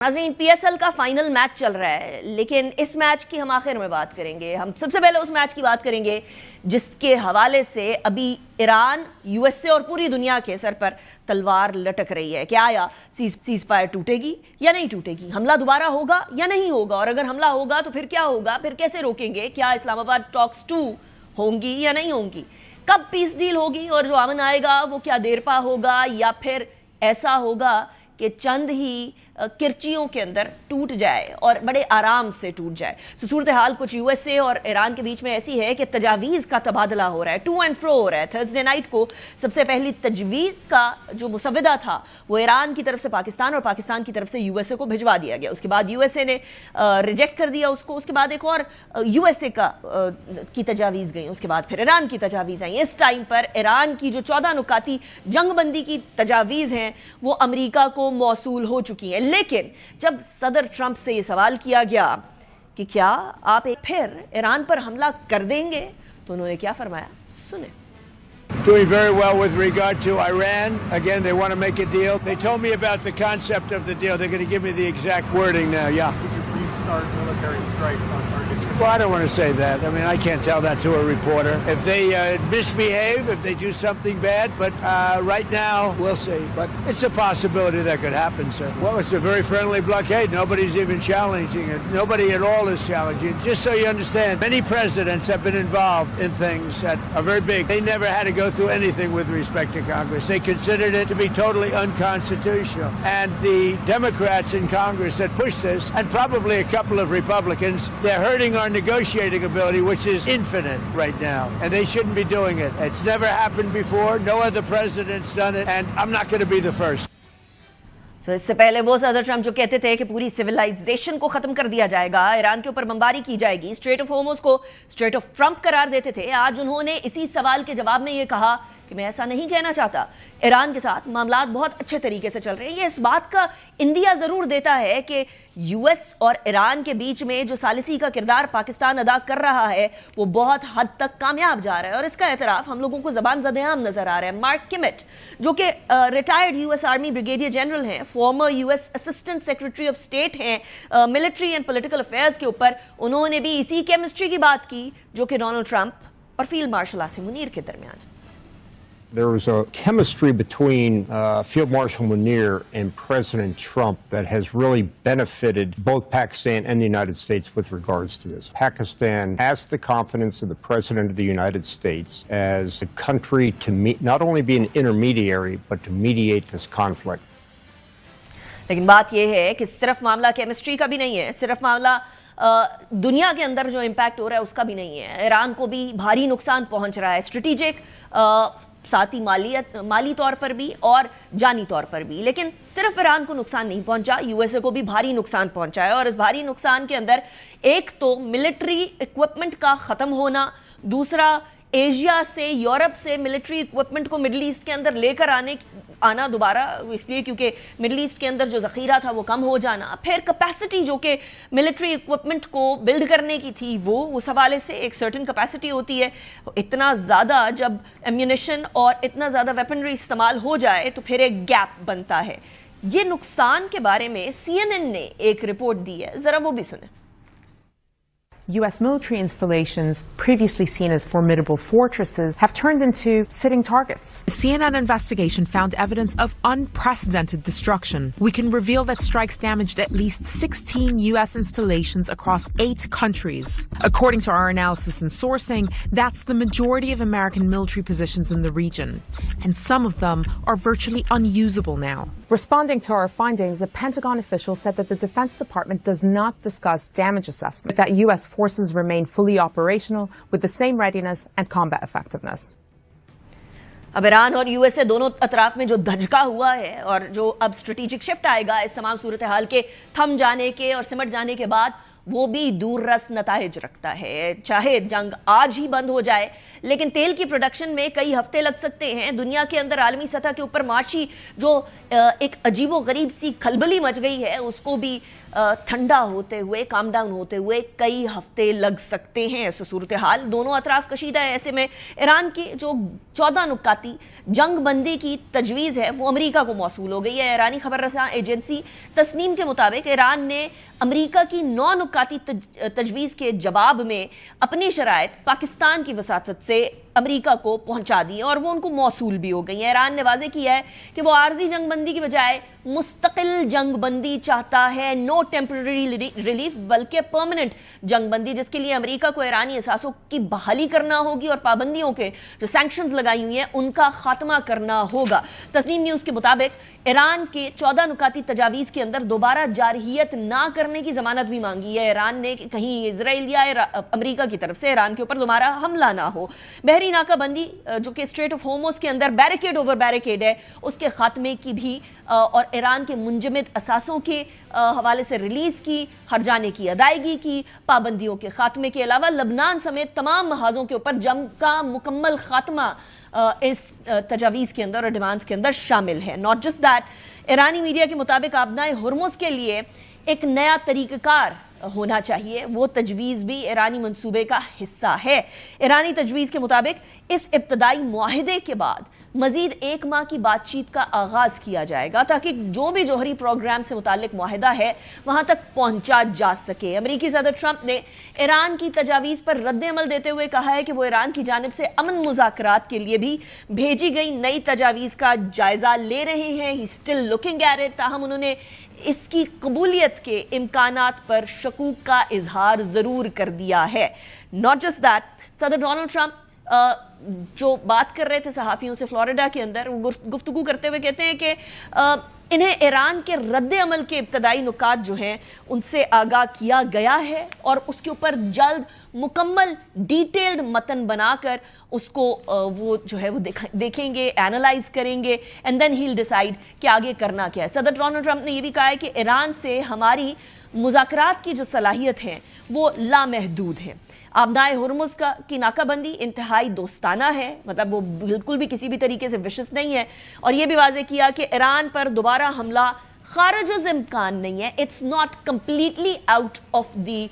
नाज़रीन, PSL का final match चल रहा है, लेकिन इस मैच की हम आखिर में बात करेंगे। हम सबसे पहले उस मैच की बात करेंगे जिसके हवाले से अभी ईरान, USA और पूरी दुनिया के सर पर तलवार लटक रही है। क्या या सीज फायर टूटेगी या नहीं टूटेगी? हमला दोबारा होगा या नहीं होगा? और अगर हमला होगा तो फिर क्या होगा? फिर कैसे रोकेंगे? क्या इस्लामाबाद टॉक्स 2 होंगी या नहीं होंगी? कब पीस डील होगी और जो अमन आएगा वो क्या देरपा होगा या फिर ऐसा होगा कि चंद ही किरचियों के अंदर टूट जाए और बड़े आराम से टूट जाए? सूरत हाल कुछ USA और ईरान के बीच में ऐसी है कि तजावीज़ का तबादला हो रहा है, टू एंड फ्रो हो रहा है। थर्सडे नाइट को सबसे पहली तजवीज़ का जो मुसविदा था वो ईरान की तरफ से पाकिस्तान और पाकिस्तान की तरफ से USA को भिजवा दिया गया। उसके बाद USA ने रिजेक्ट कर दिया उसको। उसके बाद एक और USA की तजावीज़ गई, उसके बाद फिर ईरान की तजावीज़ आई। इस टाइम पर ईरान की जो 14 नुकाती जंगबंदी की तजावीज़ हैं वो अमरीका को मौसूल हो चुकी हैं। लेकिन जब सदर ट्रंप से ये सवाल किया गया कि क्या आप एक फिर ईरान पर हमला कर देंगे, तो उन्होंने क्या फरमाया, सुने। Doing very well with regard to Iran. Again, they want to make a deal. They told me about the concept of the deal. They're going to give me the exact wording now. Yeah. Could you please start military strikes on targets? Well, I don't want to say that. I mean, I can't tell that to a reporter. If they misbehave, if they do something bad, but right now, we'll see. But it's a possibility that could happen, sir. Well, it's a very friendly blockade. Nobody's even challenging it. Nobody at all is challenging it. Just so you understand, many presidents have been involved in things that are very big. They never had to go through anything with respect to Congress. They considered it to be totally unconstitutional. And the Democrats in Congress that pushed this, and probably a couple of Republicans, they're hurting our negotiating ability, which is infinite right now. And they shouldn't be doing it. It's never happened before. No other president's done it. And I'm not going to be the first. तो इससे पहले वो सदर Trump जो कहते थे कि पूरी सिविलाइजेशन को खत्म कर दिया जाएगा, ईरान के ऊपर बमबारी की जाएगी, स्ट्रेट ऑफ होर्मुज़ को स्ट्रेट ऑफ ट्रंप करार देते थे, आज उन्होंने इसी सवाल के जवाब में ये कहा कि मैं ऐसा नहीं कहना चाहता। ईरान के साथ मामलात बहुत अच्छे तरीके से चल रहे हैं। ये इस बात का इंदिया ज़रूर देता है कि US और ईरान के बीच में जो सालिसी का किरदार पाकिस्तान अदा कर रहा है वो बहुत हद तक कामयाब जा रहा है, और इसका एतराफ़ हम लोगों को ज़बान ज़द-ए-आम नज़र आ रहा है। मार्क किमेट जो कि रिटायर्ड US आर्मी ब्रिगेडियर जनरल हैं, former US assistant secretary of state हैं मिलिट्री एंड पॉलिटिकल अफेयर्स के ऊपर, उन्होंने भी इसी केमिस्ट्री की बात की जो कि डोनाल्ड ट्रंप और फील्ड मार्शल आसिम मुनीर के दरमियान है। There was a chemistry between Field Marshal Munir and President Trump that has really benefited both Pakistan and the United States with regards to this. Pakistan has the confidence of the President of the United States as a country to not only be an intermediary, but to mediate this conflict. लेकिन बात यह है कि सिर्फ मामला chemistry का भी नहीं है, सिर्फ मामला दुनिया के अंदर जो इम्पैक्ट हो रहा है उसका भी नहीं है। ईरान को भी भारी नुकसान पहुंच रहा है, स्ट्रेटेजिक, साथ ही माली तौर पर भी और जानी तौर पर भी। लेकिन सिर्फ ईरान को नुकसान नहीं पहुंचा, USA को भी भारी नुकसान पहुंचा है। और इस भारी नुकसान के अंदर एक तो मिलिट्री इक्विपमेंट का ख़त्म होना, दूसरा एशिया से, यूरोप से मिलिट्री इक्विपमेंट को मिडल ईस्ट के अंदर लेकर आना दोबारा, इसलिए क्योंकि मिडल ईस्ट के अंदर जो ज़ख़ीरा था वो कम हो जाना, फिर कैपेसिटी जो कि मिलिट्री इक्विपमेंट को बिल्ड करने की थी वो उस हवाले से एक सर्टेन कैपेसिटी होती है। इतना ज़्यादा जब एम्यूनिशन और इतना ज़्यादा वेपनरी इस्तेमाल हो जाए तो फिर एक गैप बनता है। ये नुकसान के बारे में CNN ने एक रिपोर्ट दी है, ज़रा वो भी सुने। U.S. military installations, previously seen as formidable fortresses, have turned into sitting targets. A CNN investigation found evidence of unprecedented destruction. We can reveal that strikes damaged at least 16 U.S. installations across 8 countries. According to our analysis and sourcing, that's the majority of American military positions in the region. And some of them are virtually unusable now. Responding to our findings, a Pentagon official said that the Defense Department does not discuss damage assessment, that U.S. forces remain fully operational with the same readiness and combat effectiveness. अब Iran और USA दोनों अतराफ में जो धचका हुआ है और जो अब स्ट्रेटेजिक शिफ्ट आएगा इस तमाम सूरत हाल के थम जाने के और सिमट जाने के बाद, वो भी दूररस नताइज रखता है। चाहे जंग आज ही बंद हो जाए, लेकिन तेल की प्रोडक्शन में कई हफ्ते लग सकते हैं। दुनिया के अंदर आलमी सतह के ऊपर माशी जो एक अजीबो गरीब सी खलबली मच गई है उसको भी ठंडा होते हुए, काम डाउन होते हुए कई हफ्ते लग सकते हैं। सूरत हाल दोनों अतराफ कशीदा है। ऐसे में ईरान की जो 14 नुक्काती जंग बंदी की तजवीज़ है वो अमेरिका को मौसूल हो गई है। ईरानी खबर रसां एजेंसी तस्नीम के मुताबिक ईरान ने अमेरिका की 9 नुक्काती तजवीज़ के जवाब में अपनी शराइत पाकिस्तान की वसातत से अमेरिका को पहुंचा दी और वो उनको मौसूल भी हो गई है। ईरान ने वाज़े किया है कि वो आर्जी जंग बंदी की बजाय मुस्तकिल जंग बंदी चाहता है, नो टेम्पररी रिलीफ बल्कि परमानेंट जंग बंदी, जिसके लिए अमेरिका को ईरानी असासों की बहाली करना होगी और पाबंदियों के जो सैंक्शंस लगाई हुई हैं उनका खात्मा करना होगा। तस्नीम न्यूज़ के मुताबिक ईरान के 14 नुकाती तजावीज़ के अंदर दोबारा जारहियत ना करने की जमानत भी मांगी है ईरान ने कि कहीं इजराइल या अमेरिका की तरफ से ईरान के ऊपर दोबारा हमला ना हो। बहरी नाकाबंदी जो कि स्ट्रेट ऑफ होर्मुज़ के अंदर बैरिकेड ओवर बैरिकेड है उसके खात्मे की भी और ईरान के मुंजमद असासों के हवाले से रिलीज़ की, हर्जाने की अदायगी की, पाबंदियों के खात्मे के अलावा लबनान समेत तमाम महाजों के ऊपर जंग का मुकम्मल खात्मा इस तजावीज़ के अंदर और डिमांड्स के अंदर शामिल है। Not just that, Irani media के मुताबिक आबनाए हुर्मुज़ के लिए एक नया तरीक़ाकार होना चाहिए, वो तजवीज़ भी ईरानी मंसूबे का हिस्सा है। ईरानी तजवीज़ के मुताबिक इस इब्तदाई मुआहिदे के बाद मजीद 1 माह की बातचीत का आगाज़ किया जाएगा ताकि जो भी जौहरी प्रोग्राम से मुतालिक मुआहिदा है वहाँ तक पहुँचा जा सके। अमरीकी सदर ट्रंप ने ईरान की तजावीज़ पर रद्द अमल देते हुए कहा है कि वो ईरान की जानिब से अमन मुज़ाकरात के लिए भी भेजी गई नई तजावीज़ का जायज़ा ले रहे हैं। He still looking at it, ताहम उन्होंने इसकी कबूलियत के इम्कानात पर शकूक का इजहार ज़रूर कर दिया है। नॉट जस्ट दैट, सदर डोनाल्ड ट्रंप जो बात कर रहे थे सहाफ़ियों से फ्लोरिडा के अंदर, वो गुफ्तगू करते हुए कहते हैं कि इन्हें ईरान के रद्द अमल के इब्तदाई नुकात जो हैं उनसे आगाह किया गया है और उसके ऊपर जल्द मुकम्मल डिटेल्ड मतन बनाकर उसको वो जो है वो देखेंगे, एनालाइज करेंगे and then he will decide कि आगे करना क्या है। सदर डोनाल्ड ट्रंप ने यह भी कहा है कि ईरान से हमारी मुज़ाकरात की जो सलाहियत है वो लामहदूद है। आबनाए हुर्मुज़ की नाकाबंदी इंतहाई दोस्ताना है, मतलब वो बिल्कुल भी किसी भी तरीके से विशेष नहीं है और ये भी वाज़े किया कि ईरान पर दोबारा हमला खारिज इम्कान नहीं है। It's not completely out of the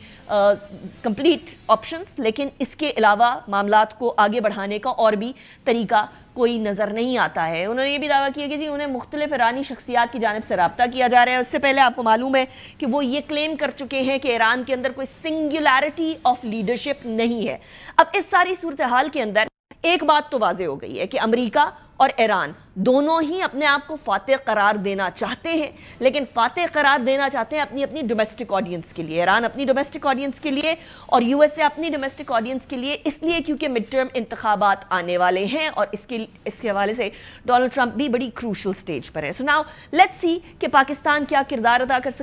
complete options, लेकिन इसके अलावा मामलात को आगे बढ़ाने का और भी तरीका कोई नज़र नहीं आता है। उन्होंने ये भी दावा किया कि जी उन्हें मुख्तलिफ ईरानी शख्सियात की जानिब से रब्ता किया जा रहा है। उससे पहले आपको मालूम है कि वो ये क्लेम कर चुके हैं कि ईरान के अंदर कोई सिंगुलैरिटी ऑफ लीडरशिप नहीं है। अब इस सारी सूरत हाल के अंदर एक बात तो वाज़े हो गई है कि अमेरिका और ईरान दोनों ही अपने आप को फातेह करार देना चाहते हैं, लेकिन फातेह करार देना चाहते हैं अपनी अपनी डोमेस्टिक ऑडियंस के लिए। ईरान अपनी डोमेस्टिक ऑडियंस के लिए और यूएसए अपनी डोमेस्टिक ऑडियंस के लिए, इसलिए क्योंकि मिड टर्म इंतखाबात आने वाले हैं और इसके हवाले से डोनाल्ड ट्रंप भी बड़ी क्रूशल स्टेज पर है। सो नाउ लेट्स सी कि पाकिस्तान क्या किरदार अदा कर सकता है।